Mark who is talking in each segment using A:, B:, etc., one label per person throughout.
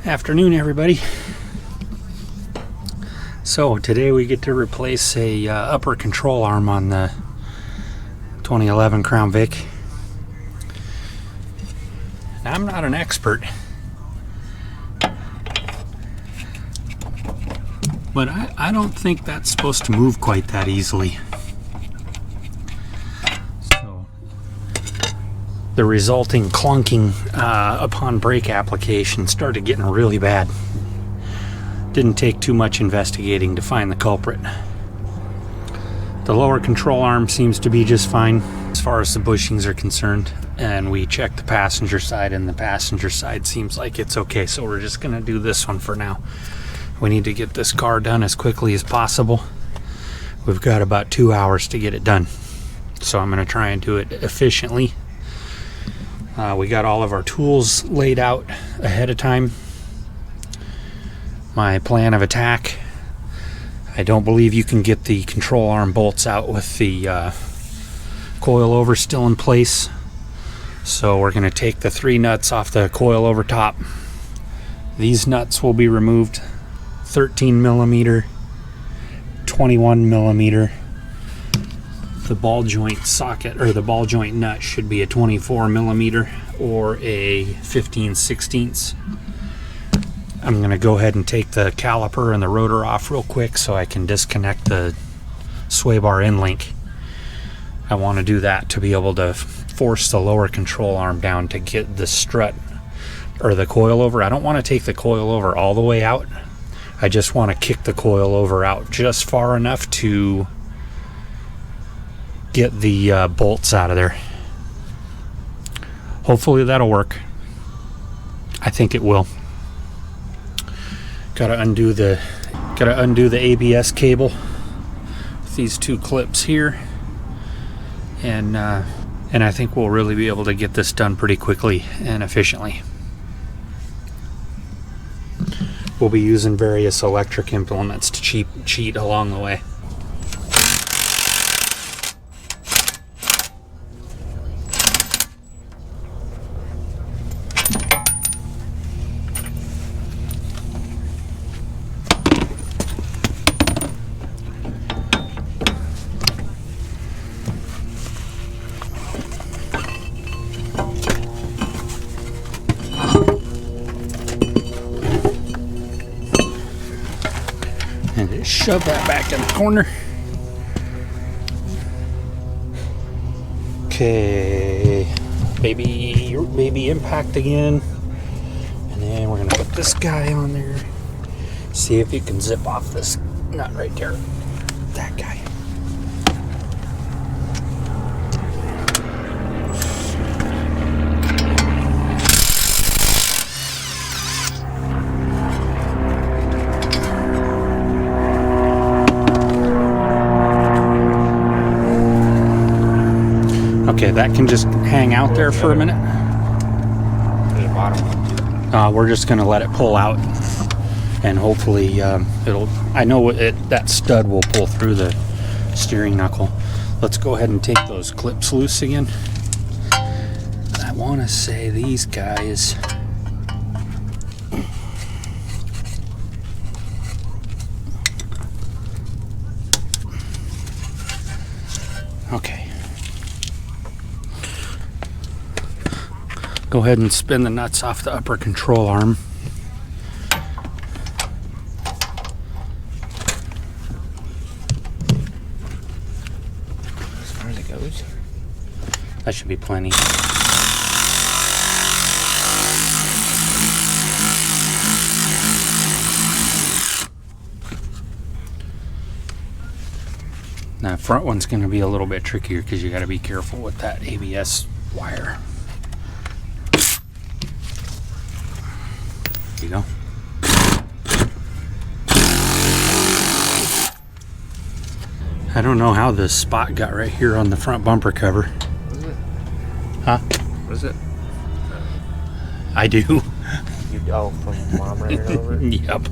A: Afternoon, everybody. So today we get to replace a upper control arm on the 2011 Crown Vic. Now, I'm not an expert, but I don't think that's supposed to move quite that easily. So the resulting clunking upon brake application started getting really bad. Didn't take too much investigating to find the culprit. The lower control arm seems to be just fine as far as the bushings are concerned, and we checked the passenger side, and the passenger side seems like it's okay, so we're just gonna do this one for now. We need to get this car done as quickly as possible. We've got about 2 hours to get it done, so I'm gonna try and do it efficiently. We got all of our tools laid out ahead of time. My plan of attack: I don't believe you can get the control arm bolts out with the coilover still in place, so we're going to take the 3 nuts off the coilover top. These nuts will be removed: 13 millimeter, 21 millimeter. The ball joint socket, or the ball joint nut, should be a 24 millimeter or a 15/16. I'm going to go ahead and take the caliper and the rotor off real quick so I can disconnect the sway bar end link. I want to do that to be able to force the lower control arm down to get the strut or the coilover. I don't want to take the coilover all the way out. I just want to kick the coilover out just far enough to get the bolts out of there. Hopefully that'll work. I think it will. Gotta undo the ABS cable with these 2 clips here, and I think we'll really be able to get this done pretty quickly and efficiently. We'll be using various electric implements to cheat along the way. And just shove that back in the corner. Okay, baby impact again. And then we're gonna put this guy on there. See if you can zip off this nut right there. That guy. Okay, that can just hang out there for a minute. We're just going to let it pull out, and hopefully I know that stud will pull through the steering knuckle. Let's go ahead and take those clips loose again. I want to say these guys, okay. Go ahead and spin the nuts off the upper control arm.
B: As far as it goes,
A: that should be plenty. Now, front one's going to be a little bit trickier because you got to be careful with that ABS wire. You go. I don't know how this spot got right here on the front bumper cover.
B: What is it?
A: Huh?
B: What is it?
A: I do.
B: You from mom ran it over?
A: Yep.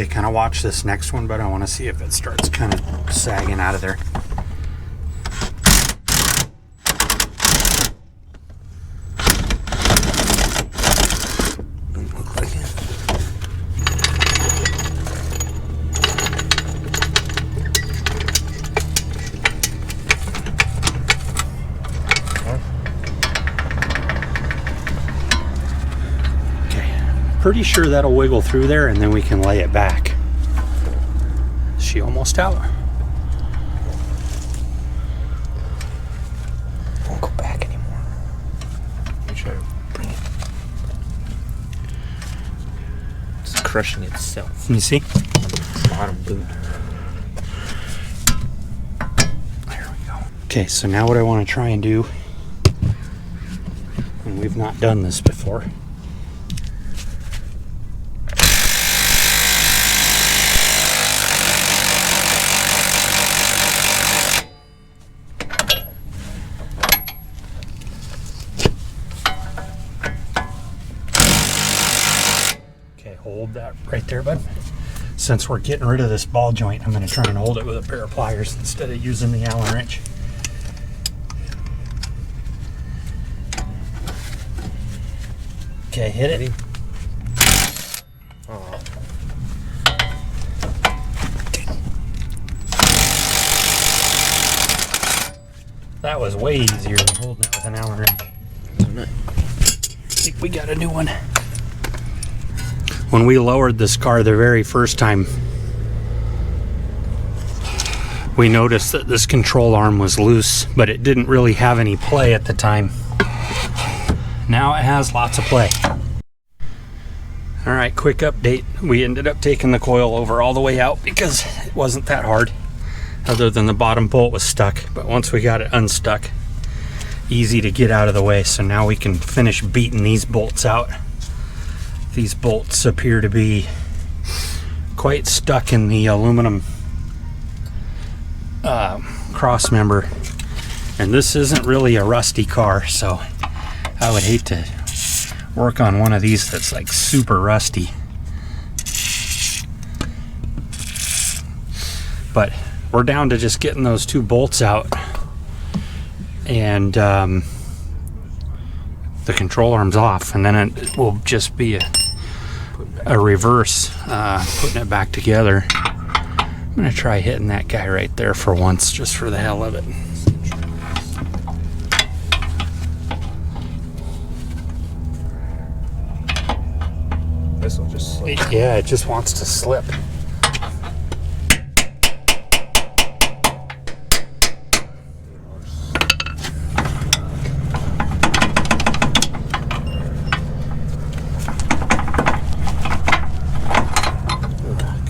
A: Okay, kind of watch this next one, but I want to see if it starts kind of sagging out of there.
B: Doesn't look like it.
A: Pretty sure that'll wiggle through there, and then we can lay it back. Is she almost out?
B: Won't go back anymore. Let me try to bring it. It's crushing itself
A: Can you see?
B: on the bottom boot.
A: There we go. Okay, so now what I want to try and do, and we've not done this before, hold that right there, bud. Since we're getting rid of this ball joint, I'm going to try and hold it with a pair of pliers instead of using the Allen wrench. Okay, hit it.
B: Oh.
A: That was way easier than holding it with an Allen wrench. I think we got a new one. When we lowered this car the very first time, we noticed that this control arm was loose, but it didn't really have any play at the time. Now it has lots of play. All right, quick update. We ended up taking the coilover all the way out because it wasn't that hard, other than the bottom bolt was stuck. But once we got it unstuck, easy to get out of the way. So now we can finish beating these bolts out. These bolts appear to be quite stuck in the aluminum cross member, and this isn't really a rusty car, so I would hate to work on one of these that's like super rusty. But we're down to just getting those two bolts out, and the control arm's off, and then it will just be a reverse putting it back together. I'm gonna try hitting that guy right there for once, just for the hell of it.
B: This will just slip.
A: Yeah, it just wants to slip.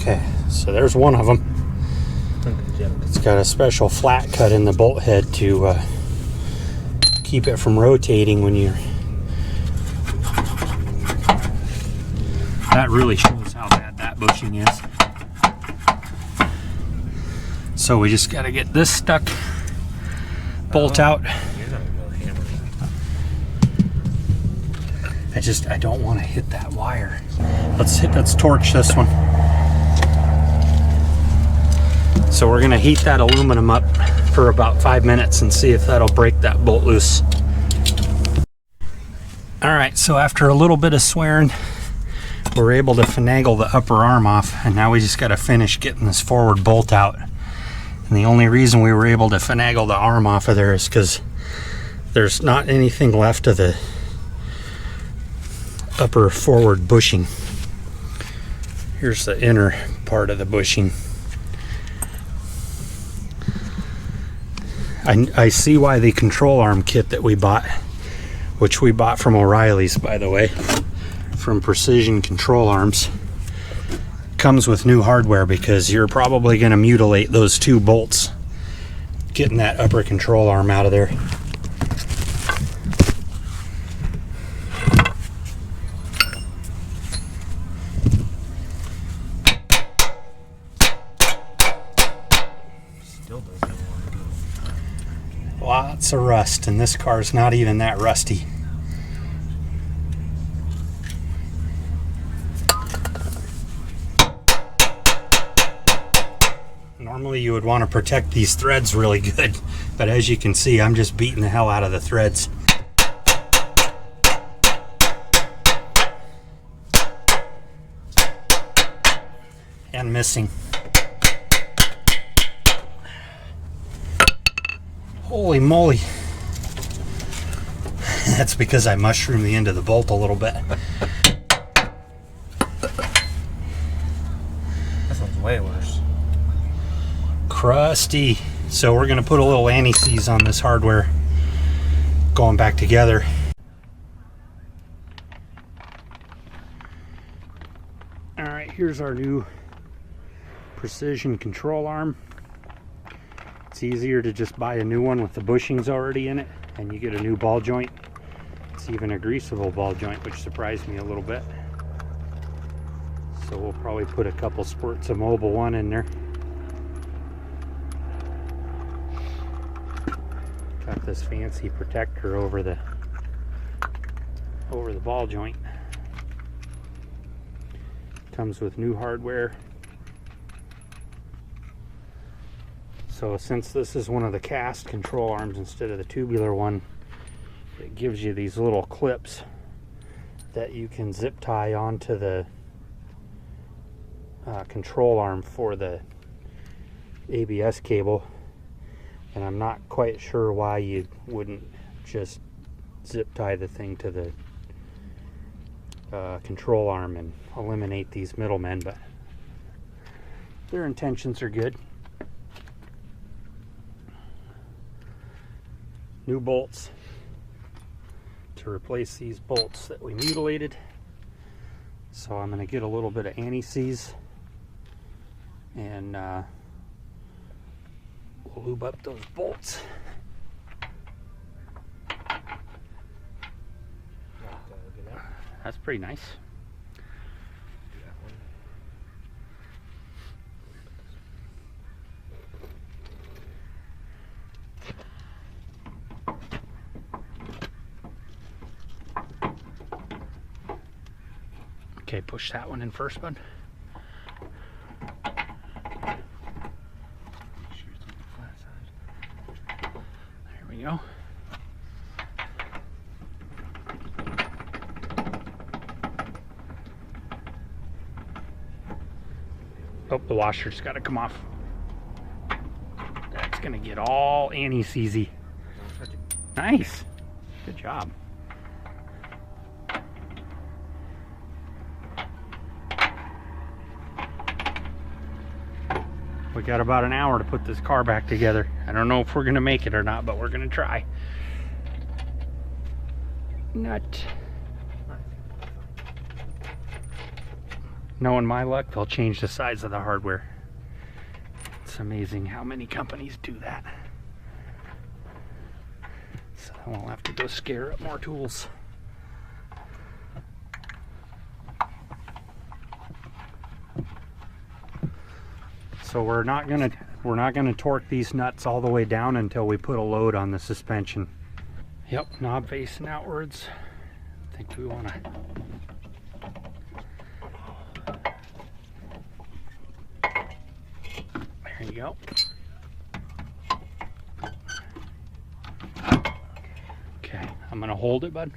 A: Okay, so there's one of them. It's got a special flat cut in the bolt head to keep it from rotating when you're... That really shows how bad that bushing is. So we just got to get this stuck, bolt out.
B: You're not really hammering.
A: I don't want to hit that wire. Let's torch this one. So we're gonna heat that aluminum up for about 5 minutes and see if that'll break that bolt loose. All right, so after a little bit of swearing, we're able to finagle the upper arm off, and now we just got to finish getting this forward bolt out. And the only reason we were able to finagle the arm off of there is because there's not anything left of the upper forward bushing. Here's the inner part of the bushing. I see why the control arm kit that we bought, which we bought from O'Reilly's, by the way, from Precision Control Arms, comes with new hardware, because you're probably going to mutilate those two bolts getting that upper control arm out of there.
B: Still doesn't want to go.
A: Lots of rust, and this car's not even that rusty. Normally you would want to protect these threads really good, but as you can see, I'm just beating the hell out of the threads. And missing. Holy moly. That's because I mushroomed the end of the bolt a little bit.
B: This one's way worse.
A: Crusty. So we're going to put a little anti-seize on this hardware going back together. Alright, here's our new precision control arm. It's easier to just buy a new one with the bushings already in it, and you get a new ball joint. It's even a greasable ball joint, which surprised me a little bit. So we'll probably put a couple squirts of Mobile 1 in there. Got this fancy protector over the ball joint. Comes with new hardware. So since this is one of the cast control arms instead of the tubular one, it gives you these little clips that you can zip tie onto the control arm for the ABS cable. And I'm not quite sure why you wouldn't just zip tie the thing to the control arm and eliminate these middlemen, but their intentions are good. New bolts to replace these bolts that we mutilated. So I'm going to get a little bit of anti-seize and we'll lube up those bolts. That's pretty nice. Okay, push that one in first, bud. There we go. Oh, the washer's got to come off. That's going to get all anti-seizy. Nice. Good job. We got about an hour to put this car back together. I don't know if we're going to make it or not, but we're going to try. Nut. Knowing my luck, they'll change the size of the hardware. It's amazing how many companies do that. So I won't have to go scare up more tools. So we're not gonna torque these nuts all the way down until we put a load on the suspension. Yep, knob facing outwards. I think we want to. There you go. Okay, I'm gonna hold it, bud.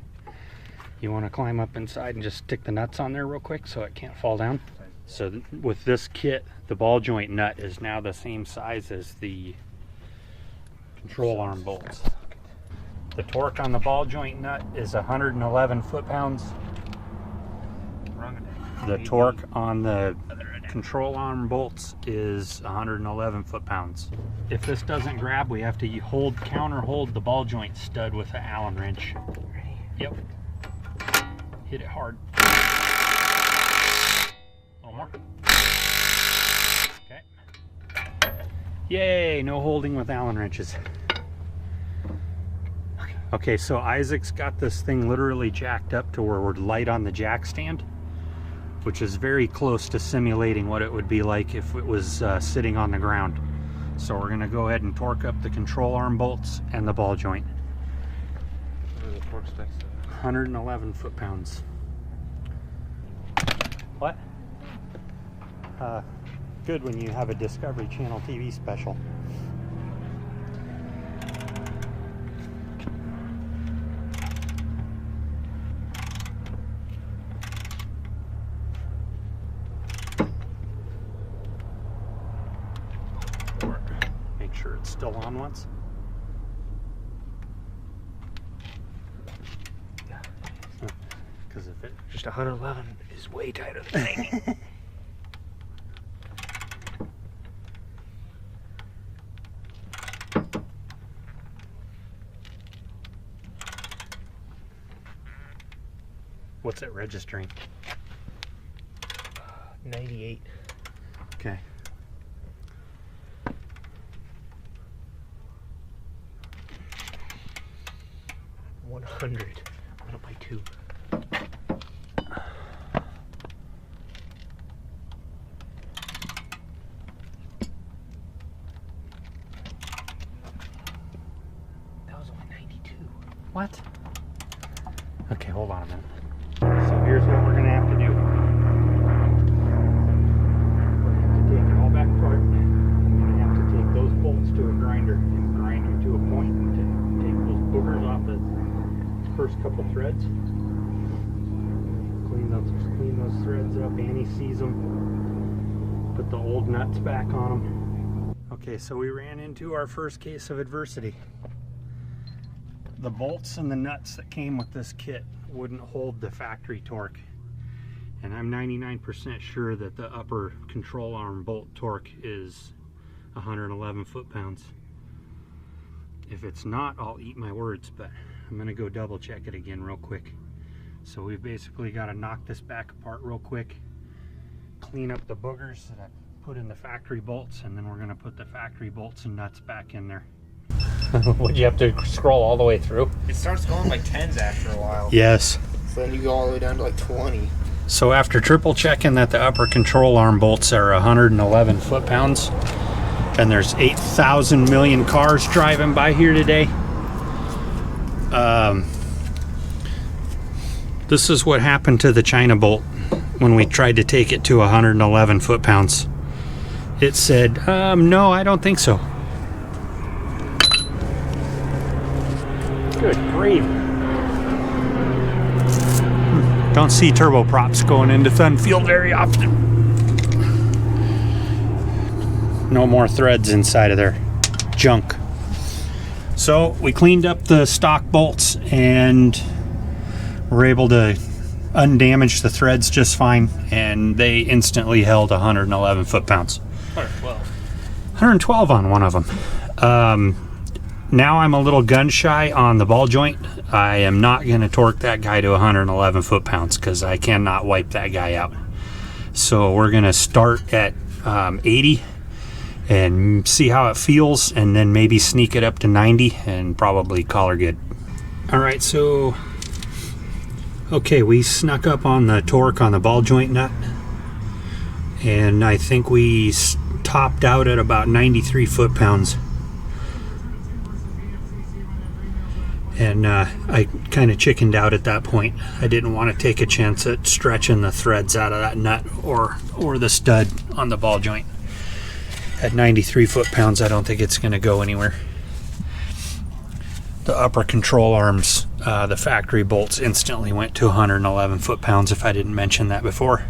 A: You want to climb up inside and just stick the nuts on there real quick so it can't fall down. So with this kit, the ball joint nut is now the same size as the control arm bolts. The torque on the ball joint nut is 111 foot-pounds. The torque on the control arm bolts is 111 foot-pounds. If this doesn't grab, we have to counter hold the ball joint stud with an Allen wrench. Yep. Hit it hard. A little more. Okay. Yay, no holding with Allen wrenches. Okay, so Isaac's got this thing literally jacked up to where we're light on the jack stand, which is very close to simulating what it would be like if it was sitting on the ground. So we're gonna go ahead and torque up the control arm bolts and the ball joint.
B: What are the torque specs?
A: 111 foot-pounds. What? Good when you have a Discovery Channel TV special. Make sure it's still on once. Because if it
B: Just 111 is way tighter than 90.
A: What's it registering?
B: 98.
A: Okay.
B: $100. Went up by 2. That was only 92.
A: What? Okay, hold on a minute. So here's what we're gonna have to do. We're gonna have to take it all back apart. I'm gonna have to take those bolts to a grinder and grind them to a point to take those boogers off the first couple threads. Clean those threads up. Annie sees them. Put the old nuts back on them. Okay, so we ran into our first case of adversity. The bolts and the nuts that came with this kit wouldn't hold the factory torque, and I'm 99% sure that the upper control arm bolt torque is 111 foot-pounds. If it's not, I'll eat my words, but I'm gonna go double check it again real quick. So we've basically got to knock this back apart real quick, clean up the boogers that I put in the factory bolts, and then we're gonna put the factory bolts and nuts back in there. Would you have to scroll all the way through?
B: It starts going like 10s after a while.
A: Yes.
B: So then you go all the way down to like 20.
A: So after triple checking that the upper control arm bolts are 111 foot-pounds, and there's 8,000 million cars driving by here today, this is what happened to the China bolt when we tried to take it to 111 foot-pounds. It said, no, I don't think so. Good grief. Don't see turboprops going into Thunfield very often. No more threads inside of their junk. So we cleaned up the stock bolts and were able to undamage the threads just fine, and they instantly held 111 foot-pounds.
B: 112.
A: 112 on one of them. Now I'm a little gun shy on the ball joint. I am not going to torque that guy to 111 foot-pounds because I cannot wipe that guy out. So we're going to start at 80 and see how it feels, and then maybe sneak it up to 90 and probably call her good. All right, so okay, we snuck up on the torque on the ball joint nut, and I think we topped out at about 93 foot-pounds. And I kind of chickened out at that point. I didn't want to take a chance at stretching the threads out of that nut or the stud on the ball joint. At 93 foot-pounds, I don't think it's going to go anywhere. The upper control arms, the factory bolts instantly went to 111 foot-pounds, if I didn't mention that before.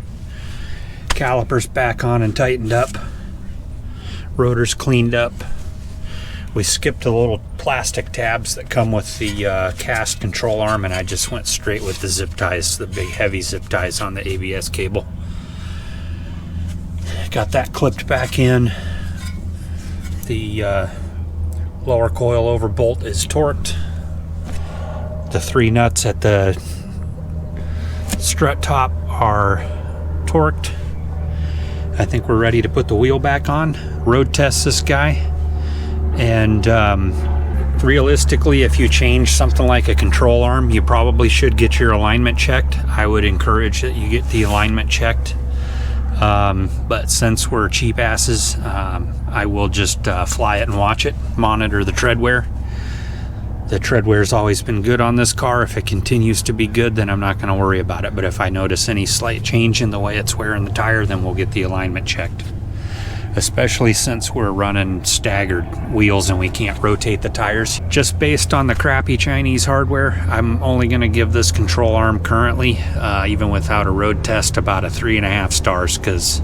A: Calipers back on and tightened up. Rotors cleaned up. We skipped the little plastic tabs that come with the cast control arm, and I just went straight with the zip ties, the big heavy zip ties on the ABS cable. Got that clipped back in. The lower coilover bolt is torqued. The 3 nuts at the strut top are torqued. I think we're ready to put the wheel back on, road test this guy. And realistically, if you change something like a control arm, you probably should get your alignment checked. I would encourage that you get the alignment checked. But since we're cheap asses, I will just fly it and watch it, monitor the tread wear. The tread wear's always been good on this car. If it continues to be good, then I'm not going to worry about it. But if I notice any slight change in the way it's wearing the tire, then we'll get the alignment checked. especially since we're running staggered wheels and we can't rotate the tires. Just based on the crappy Chinese hardware, I'm only going to give this control arm currently, even without a road test, about a 3.5 stars, because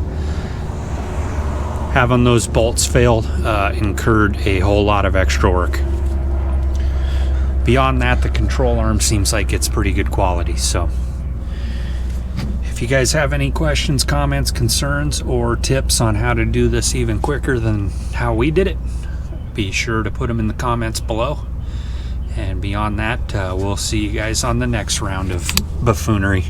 A: having those bolts fail incurred a whole lot of extra work. Beyond that, the control arm seems like it's pretty good quality. So if you guys have any questions, comments, concerns, or tips on how to do this even quicker than how we did it, be sure to put them in the comments below. And beyond that, we'll see you guys on the next round of buffoonery.